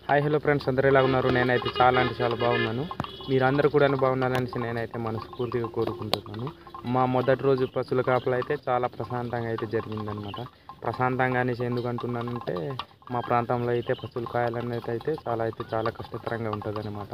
Hi hello friends, అందరూ ఎలా ఉన్నారు? నేనైతే చాలా అంటే చాలా బాగున్నాను. మీరందరూ కూడా బాగున్నారనేసి నేనైతే మనస్ఫూర్తిగా కోరుకుంటున్నాను. మా మొదటి రోజు పశువుల కాపలా అయితే చాలా ప్రశాంతంగా అయితే జరిగిందనమాట. ప్రశాంతంగా అనేసి ఎందుకు అంటున్నానంటే, మా ప్రాంతంలో అయితే పశువులు కాయాలనేది అయితే చాలా కష్టతరంగా ఉంటుందన్నమాట.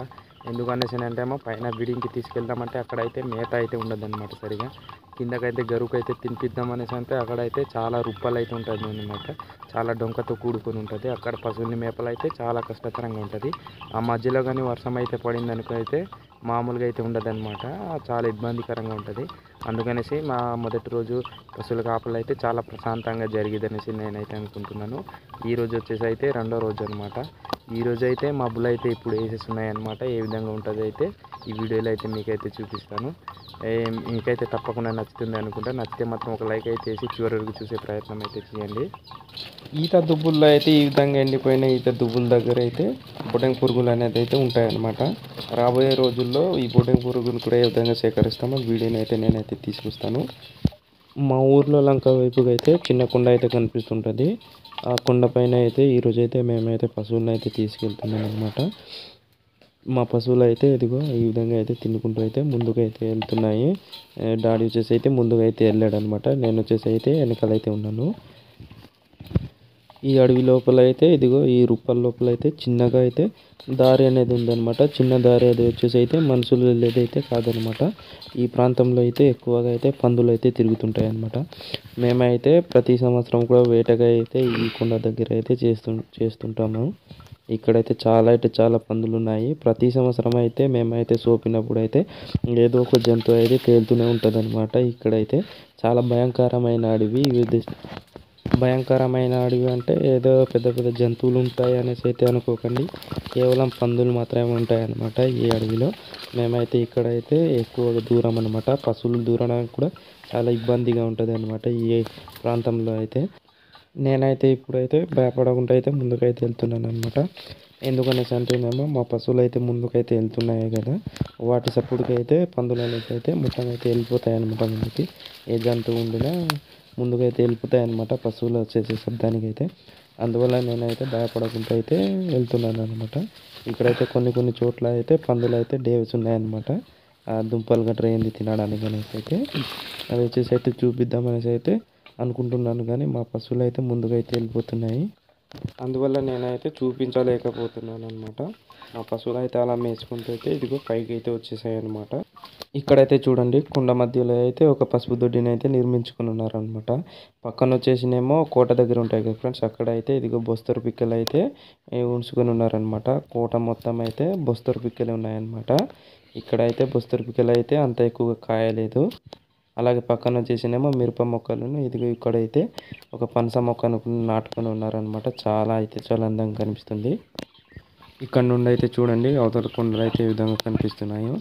ఎందుకనేసి అంటే పైన బిడింగ్కి తీసుకెళ్దామంటే అక్కడైతే మేత అయితే ఉండదన్నమాట సరిగా. కిందకైతే గరువుకైతే తినిపిద్దామనేసి అంటే అక్కడైతే చాలా రుప్పలు అయితే ఉంటుంది అనమాట. చాలా డొంకతో కూడుకొని ఉంటుంది. అక్కడ పశువుల్ని మేపలైతే చాలా కష్టతరంగా ఉంటుంది. ఆ మధ్యలో కానీ వర్షం అయితే పడిందనుకో అయితే మామూలుగా అయితే ఉండదన్నమాట. చాలా ఇబ్బందికరంగా ఉంటుంది. అందుకనేసి మా మొదటి రోజు పశువుల కాపలు అయితే చాలా ప్రశాంతంగా జరిగిదనేసి నేనైతే అనుకుంటున్నాను. ఈరోజు వచ్చేసి అయితే రెండో రోజు అనమాట. ఈరోజు అయితే మబ్బులు అయితే ఇప్పుడు వేసేస్తున్నాయన్నమాట. ఏ విధంగా ఉంటుంది అయితే ఈ వీడియోలో అయితే మీకైతే చూపిస్తాను. మీకైతే తప్పకుండా నచ్చుతుంది అనుకుంటా. నచ్చితే మాత్రం ఒక లైక్ అయితే వేసి చివరి వరకు చూసే ప్రయత్నం అయితే చేయండి. ఈత దుబ్బుల్లో అయితే ఈ విధంగా ఎండిపోయిన ఈత దుబ్బుల దగ్గర అయితే బొటంగి పురుగులు అనేది అయితే ఉంటాయన్నమాట. రాబోయే రోజుల్లో ఈ బొటంగి పురుగులు కూడా ఏ విధంగా సేకరిస్తామో వీడియోని అయితే నేనైతే తీసుకొస్తాను. మా ఊర్లో లంక వైపుగా అయితే చిన్న కొండ అయితే కనిపిస్తుంటుంది. ఆ కొండ పైన అయితే ఈరోజు అయితే మేమైతే పశువులను అయితే తీసుకెళ్తున్నాం అనమాట. మా పశువులు అయితే ఇదిగో ఈ విధంగా అయితే తినుకుంటూ అయితే ముందుకైతే వెళ్తున్నాయి. డాడీ వచ్చేసి అయితే ముందుగా అయితే వెళ్ళాడు అనమాట. నేను వచ్చేసి అయితే వెనకాలైతే ఉన్నాను. ఈ అడవి లోపల అయితే ఇదిగో ఈ రుప్పల లోపల అయితే చిన్నగా అయితే దారి అనేది ఉందన్నమాట. చిన్న దారి అది వచ్చేసి అయితే మనుషులు వెళ్ళేది అయితే కాదనమాట. ఈ ప్రాంతంలో అయితే ఎక్కువగా అయితే పందులు అయితే తిరుగుతుంటాయి అన్నమాట. మేమైతే ప్రతి సంవత్సరం కూడా వేటగా అయితే ఈ కొండ దగ్గర అయితే చేస్తుంటాము. ఇక్కడైతే చాలా పందులు ఉన్నాయి. ప్రతి సంవత్సరం అయితే మేమైతే సోపినప్పుడు అయితే ఏదో ఒక జంతువు అయితే తేలుతూనే ఉంటుంది అనమాట. ఇక్కడైతే చాలా భయంకరమైన అడవి అంటే ఏదో పెద్ద పెద్ద జంతువులు ఉంటాయి అనేసి అయితే అనుకోకండి. కేవలం పందులు మాత్రమే ఉంటాయి అన్నమాట ఈ అడవిలో. మేమైతే ఇక్కడైతే ఎక్కువ దూరం అనమాట. పశువులు దూరడానికి కూడా చాలా ఇబ్బందిగా ఉంటుంది అనమాట ఈ ప్రాంతంలో అయితే. నేనైతే ఇప్పుడైతే భయపడకుండా అయితే ముందుకైతే వెళ్తున్నాను అనమాట. ఎందుకనేసి అంటేనేమో మా పశువులు అయితే ముందుకైతే వెళ్తున్నాయి కదా, వాటి సపోర్ట్కి అయితే పందులు అనేసి అయితే మొత్తం అయితే వెళ్ళిపోతాయి అనమాట. ముందుకి ఏ జంతువు ఉండినా ముందుకైతే వెళ్ళిపోతాయి అనమాట పశువులు వచ్చేసే శబ్దానికి అయితే. అందువల్ల నేనైతే భయపడకుండా అయితే వెళ్తున్నాను అనమాట. ఇక్కడైతే కొన్ని చోట్ల అయితే పందులు అయితే డేవ్స్ ఉన్నాయన్నమాట. ఆ దుంపలు గట్రా ఏంది తినడానికి అనేసి అయితే అది వచ్చేసి అయితే చూపిద్దాం అనేసి అయితే అనుకుంటున్నాను. కానీ మా పశువులు అయితే ముందుగా అయితే వెళ్ళిపోతున్నాయి. అందువల్ల నేనైతే చూపించలేకపోతున్నాను అనమాట. మా పశువులు అయితే అలా మేసుకుంటూ అయితే ఇదిగో పైకి అయితే వచ్చేసాయి అనమాట. ఇక్కడైతే చూడండి, కొండ మధ్యలో అయితే ఒక పసుపు దొడ్డిని అయితే నిర్మించుకుని ఉన్నారనమాట. పక్కన వచ్చేసినేమో కోట దగ్గర ఉంటాయి కదా ఫ్రెండ్స్, అక్కడ అయితే ఇదిగో బొస్తరు పిక్కలు అయితే ఉంచుకొని ఉన్నారనమాట. కోట మొత్తం అయితే బొస్తరు పిక్కలు ఉన్నాయన్నమాట. ఇక్కడైతే బొస్తరు పిక్కలు అయితే అంత ఎక్కువగా కాయలేదు. అలాగే పక్కన వచ్చేసినేమో మిరప మొక్కలను ఇదిగో ఇక్కడైతే ఒక పనస మొక్కను నాటుకొని ఉన్నారనమాట. చాలా అందంగా కనిపిస్తుంది. ఇక్కడ నుండి అయితే చూడండి అవతల కొండలు అయితే ఏ విధంగా కనిపిస్తున్నాయో.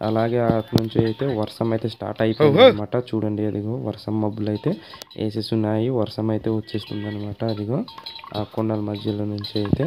అలాగే అటు నుంచి అయితే వర్షం అయితే స్టార్ట్ అయిపోయింది అనమాట. చూడండి అదిగో వర్షం మబ్బులు అయితే వేసేస్తున్నాయి. వర్షం అయితే వచ్చేస్తుంది అనమాట. అదిగో ఆ కొండల మధ్యలో నుంచి అయితే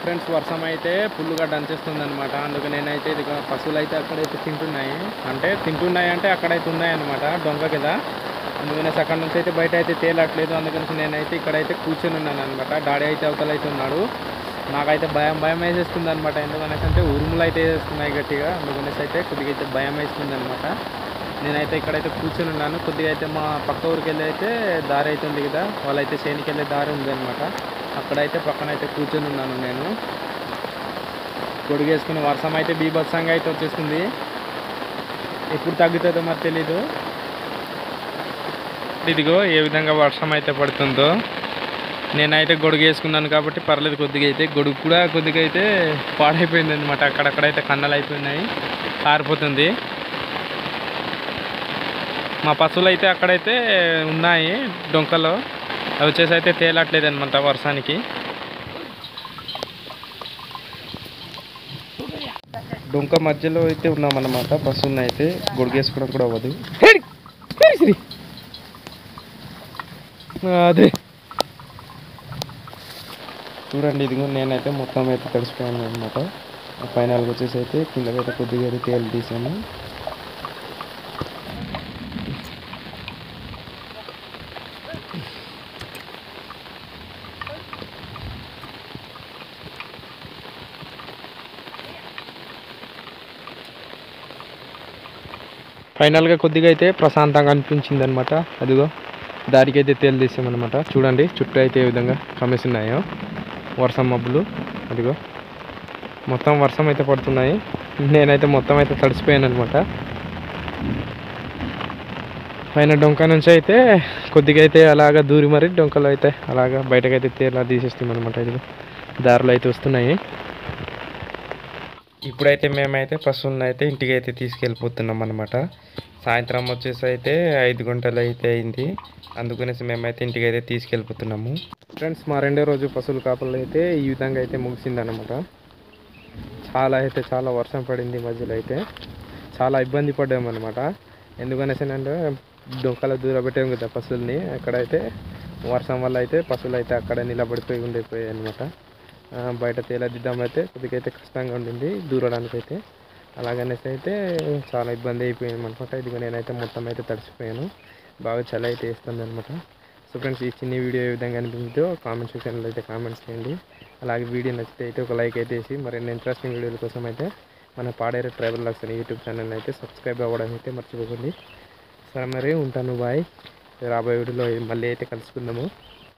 ఫ్రెండ్స్, వర్షం అయితే ఫుల్గా దంచేస్తుంది అనమాట. అందుకు నేనైతే ఇది పశువులు అయితే అక్కడైతే తింటున్నాయి అంటే అక్కడైతే ఉన్నాయన్నమాట డొంక కదా. అందుకనేసి అక్కడ నుంచి అయితే బయట అయితే తేలట్లేదు. అందుకనేసి నేనైతే ఇక్కడైతే కూర్చొని ఉన్నాను అనమాట. డాడీ అయితే అవతల అయితే ఉన్నాడు. నాకైతే భయం వేసేస్తుంది అనమాట. ఎందుకనేసి అంటే ఉరుములు అయితే వేస్తున్నాయి గట్టిగా. అందుకనేసి అయితే కొద్దిగా అయితే భయం వేస్తుంది అనమాట. నేనైతే ఇక్కడైతే కూర్చొని ఉన్నాను. కొద్దిగా అయితే మా పక్క ఊరికి వెళ్ళి అయితే దారి అయితే ఉంది కదా, వాళ్ళైతే చేనికి వెళ్ళే దారి ఉంది అనమాట. అక్కడైతే పక్కన అయితే కూర్చొని ఉన్నాను నేను. గొడుగేసుకుని వర్షం అయితే బీభత్సంగా అయితే వచ్చేస్తుంది. ఎప్పుడు తగ్గుతుందో మరి తెలీదు. ఇదిగో ఏ విధంగా వర్షం అయితే పడుతుందో. నేనైతే గొడుగు వేసుకున్నాను కాబట్టి పర్లేదు. గొడుగు కూడా కొద్దిగా అయితే పాడైపోయింది అనమాట. అక్కడక్కడైతే కన్నలు అయిపోయినాయి, కారిపోతుంది. మా పశువులు అయితే అక్కడైతే ఉన్నాయి డొంకలో. అవి వచ్చేసి అయితే తేలట్లేదు అనమాట వర్షానికి. డొంక మధ్యలో అయితే ఉన్నామన్నమాట. పశువులను అయితే గొడిగేసుకోవడం కూడా అవ్వదు. అదే చూడండి, ఇదిగో నేనైతే మొత్తం అయితే తడిసిపోయాను అనమాట. ఫైనల్గా వచ్చేసి అయితే కిందకైతే కొద్దిగా అయితే తేలు తీసాను. ఫైనల్గా కొద్దిగా అయితే ప్రశాంతంగా అనిపించింది అనమాట. అదిగో దారికి అయితే తేలు తీసామన్నమాట. చూడండి చుట్టూ అయితే ఏ విధంగా కమ్మేస్తున్నాయో వర్షం మబ్బులు. అదిగో మొత్తం వర్షం అయితే పడుతున్నాయి. నేనైతే మొత్తం అయితే తడిసిపోయాను అనమాట. పైన డొంక నుంచి అయితే కొద్దిగా అయితే అలాగా దూరి మరి డొంకలో అయితే అలాగా బయటకైతే తేలా తీసేస్తాం అనమాట. ఇదిగో దారిలో అయితే వస్తున్నాయి. ఇప్పుడైతే మేమైతే పశువులను అయితే ఇంటికి అయితే తీసుకెళ్ళిపోతున్నాం అనమాట. సాయంత్రం వచ్చేసి అయితే 5 గంటలు అయితే అయింది. అందుకనేసి మేమైతే ఇంటికి అయితే తీసుకెళ్ళిపోతున్నాము. ఫ్రెండ్స్, మా రెండో రోజు పశువుల కాపలు అయితే ఈ విధంగా అయితే ముగిసిందనమాట. చాలా వర్షం పడింది మధ్యలో అయితే. చాలా ఇబ్బంది పడ్డామన్నమాట. ఎందుకనేసి అంటే డొంకల దూరం పెట్టాము కదా పశువుల్ని. అక్కడైతే వర్షం వల్ల అయితే పశువులు అయితే అక్కడ నిలబడిపోయి ఉండిపోయాయి అనమాట. బయట తేలదిద్దామైతే కొద్దిగా అయితే కష్టంగా ఉండింది దూరడానికి అయితే. అలాగనేసి అయితే చాలా ఇబ్బంది అయిపోయింది అనమాట. ఇదిగో నేనైతే మొత్తం అయితే తడిసిపోయాను. బాగా చలి అయితే వేస్తుంది అనమాట. సో ఫ్రెండ్స్, ఈ చిన్న వీడియో ఏ విధంగా అనిపించిందో కామెంట్ సెక్షన్లో అయితే కామెంట్స్ చేయండి. అలాగే వీడియో నచ్చితే అయితే ఒక లైక్ అయితే వేసి మరిన్ని ఇంట్రెస్టింగ్ వీడియోల కోసం అయితే మన పాడేరు ట్రైబల్ వ్లాగ్స్ అనే యూట్యూబ్ ఛానల్ అయితే సబ్స్క్రైబ్ అవ్వడం అయితే మర్చిపోకండి. సరే మరి ఉంటాను, బాయ్. రాబోయే వీడియోలో మళ్ళీ అయితే కలుసుకుందాము.